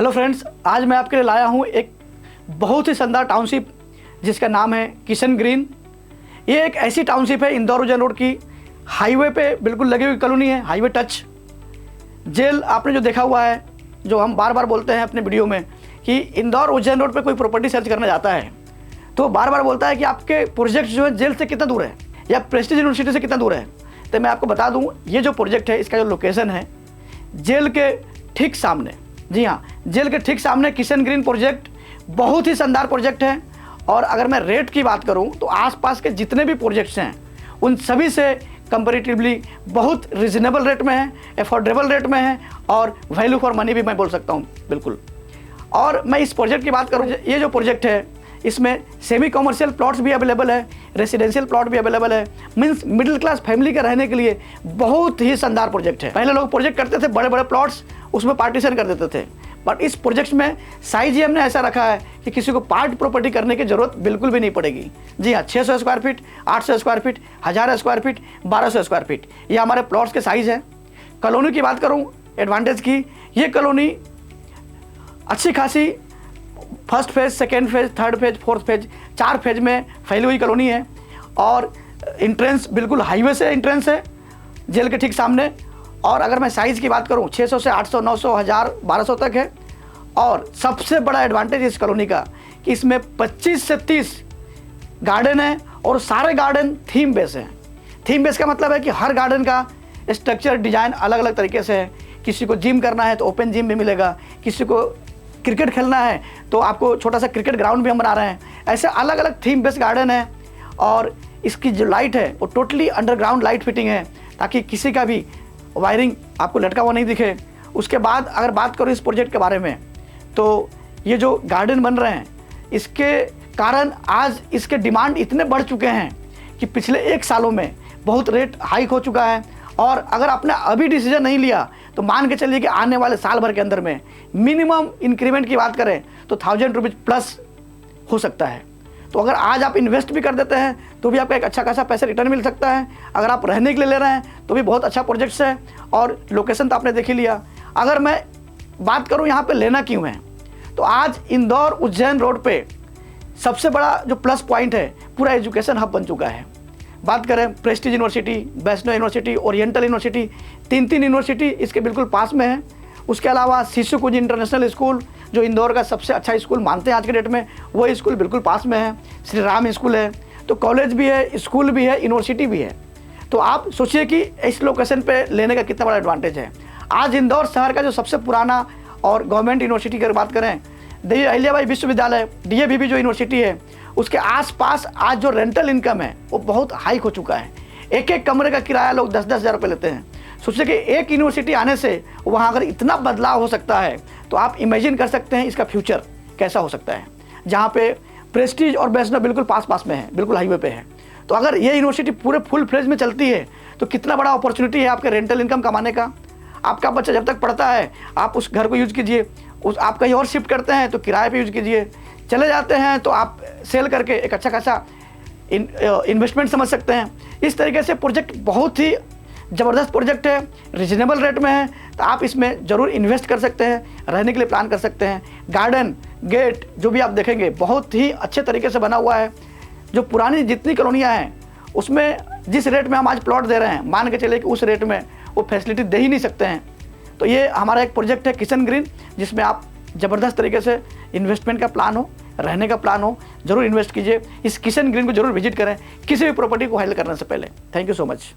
Hello friends, आज मैं आपके लिए लाया हूँ एक बहुत ही शानदार टाउनशिप जिसका नाम है किशन ग्रीन। ये एक ऐसी टाउनशिप है इंदौर उज्जैन रोड की, हाईवे पे बिल्कुल लगी हुई कॉलोनी है, हाईवे टच। जेल आपने जो देखा हुआ है, जो हम बार बार बोलते हैं अपने वीडियो में कि इंदौर उज्जैन रोड पे कोई प्रॉपर्टी सर्च करना जाता है तो बार बार बोलता है कि आपके प्रोजेक्ट जो है जेल से कितना दूर है या प्रेस्टीज यूनिवर्सिटी से कितना दूर है। तो मैं आपको बता दूँ, ये जो प्रोजेक्ट है इसका जो लोकेशन है जेल के ठीक सामने, जी हाँ, जेल के ठीक सामने किशन ग्रीन प्रोजेक्ट बहुत ही शानदार प्रोजेक्ट है। और अगर मैं रेट की बात करूं तो आसपास के जितने भी प्रोजेक्ट्स हैं उन सभी से कंपैरेटिवली बहुत रिजनेबल रेट में है, अफोर्डेबल रेट में है और वैल्यू फॉर मनी भी मैं बोल सकता हूं बिल्कुल। और मैं इस प्रोजेक्ट की बात करूं, ये जो प्रोजेक्ट है इसमें सेमी कॉमर्शियल प्लॉट्स भी अवेलेबल है, रेसिडेंशियल प्लॉट भी अवेलेबल है। मीन्स मिडिल क्लास फैमिली का रहने के लिए बहुत ही शानदार प्रोजेक्ट है। पहले लोग प्रोजेक्ट करते थे बड़े बड़े प्लॉट्स, उसमें पार्टीशन कर देते थे, बट इस प्रोजेक्ट में साइज ही हमने ऐसा रखा है कि किसी को पार्ट प्रॉपर्टी करने की जरूरत बिल्कुल भी नहीं पड़ेगी। जी हाँ, 600 square feet, 800 square feet, 1000 square feet, 1200 square feet, ये हमारे प्लॉट्स के साइज़ है। कॉलोनी की बात करूँ एडवांटेज की, ये कॉलोनी अच्छी खासी first phase, second phase, third phase, fourth phase, 4 phase में फैली हुई कॉलोनी है। और इंट्रेंस बिल्कुल हाईवे से इंट्रेंस है जेल के ठीक सामने। और अगर मैं साइज़ की बात करूं 600 से 800, 900, 1000, 1200 तक है। और सबसे बड़ा एडवांटेज इस कॉलोनी का कि इसमें 25 से 30 गार्डन है और सारे गार्डन थीम बेस हैं। थीम बेस का मतलब है कि हर गार्डन का स्ट्रक्चर डिज़ाइन अलग अलग तरीके से है। किसी को जिम करना है तो ओपन जिम भी मिलेगा, किसी को क्रिकेट खेलना है तो आपको छोटा सा क्रिकेट ग्राउंड भी हम बना रहे हैं। ऐसे अलग अलग थीम बेस्ड गार्डन है। और इसकी जो लाइट है वो टोटली अंडरग्राउंड लाइट फिटिंग है ताकि किसी का भी वायरिंग आपको लटका हुआ नहीं दिखे। उसके बाद अगर बात करूँ इस प्रोजेक्ट के बारे में तो ये जो गार्डन बन रहे हैं इसके कारण आज इसके डिमांड इतने बढ़ चुके हैं कि पिछले 1 सालों में बहुत रेट हाइक हो चुका है। और अगर आपने अभी डिसीजन नहीं लिया तो मान के चलिए कि आने वाले साल भर के अंदर में मिनिमम इंक्रीमेंट की बात करें तो 1000 रुपीज़ प्लस हो सकता है। तो अगर आज आप इन्वेस्ट भी कर देते हैं तो भी आपका एक अच्छा खासा पैसा रिटर्न मिल सकता है। अगर आप रहने के लिए ले रहे हैं तो भी बहुत अच्छा प्रोजेक्ट्स है। और लोकेशन तो आपने देख ही लिया। अगर मैं बात करूं यहाँ पे लेना क्यों है तो आज इंदौर उज्जैन रोड पे सबसे बड़ा जो प्लस पॉइंट है, पूरा एजुकेशन हब बन चुका है। बात करें Prestige university, Vaishno university, oriental university, 3 university इसके बिल्कुल पास में है। उसके अलावा शिशु कुंज इंटरनेशनल स्कूल जो इंदौर का सबसे अच्छा स्कूल मानते हैं आज के डेट में, वो स्कूल बिल्कुल पास में है। श्री राम स्कूल है। तो कॉलेज भी है, स्कूल भी है, यूनिवर्सिटी भी है। तो आप सोचिए कि इस लोकेशन पे लेने का कितना बड़ा एडवांटेज है। आज इंदौर शहर का जो सबसे पुराना और गवर्नमेंट यूनिवर्सिटी की बात करें, देवी अहिल्याबाई विश्वविद्यालय, DAVV जो यूनिवर्सिटी है, उसके आसपास आज जो रेंटल इनकम है वो बहुत हाइक हो चुका है। एक एक कमरे का किराया लोग 10-10 हज़ार रुपये लेते हैं। सोचिए कि एक यूनिवर्सिटी आने से वहाँ अगर इतना बदलाव हो सकता है तो आप इमेजिन कर सकते हैं इसका फ्यूचर कैसा हो सकता है, जहाँ पे प्रेस्टीज और वैष्णो बिल्कुल पास में है, बिल्कुल हाईवे पे है। तो अगर ये यूनिवर्सिटी पूरे फुल फ्लेज में चलती है तो कितना बड़ा अपॉर्चुनिटी है आपके रेंटल इनकम कमाने का। आपका बच्चा जब तक पढ़ता है आप उस घर को यूज़ कीजिए, आप कहीं और शिफ्ट करते हैं तो किराए पे यूज़ कीजिए, चले जाते हैं तो आप सेल करके एक अच्छा खासा इन्वेस्टमेंट समझ सकते हैं। इस तरीके से प्रोजेक्ट बहुत ही ज़बरदस्त प्रोजेक्ट है, रिजनेबल रेट में है। तो आप इसमें ज़रूर इन्वेस्ट कर सकते हैं, रहने के लिए प्लान कर सकते हैं। गार्डन, गेट जो भी आप देखेंगे बहुत ही अच्छे तरीके से बना हुआ है। जो पुरानी जितनी कॉलोनियाँ हैं उसमें जिस रेट में हम आज प्लॉट दे रहे हैं, मान के चलिए कि उस रेट में वो फैसिलिटी दे ही नहीं सकते हैं। तो ये हमारा एक प्रोजेक्ट है किशन ग्रीन, जिसमें आप ज़बरदस्त तरीके से इन्वेस्टमेंट का प्लान हो, रहने का प्लान हो, जरूर इन्वेस्ट कीजिए। इस किशन ग्रीन को जरूर विजिट करें किसी भी प्रॉपर्टी को हैंडल करने से पहले। Thank you so much.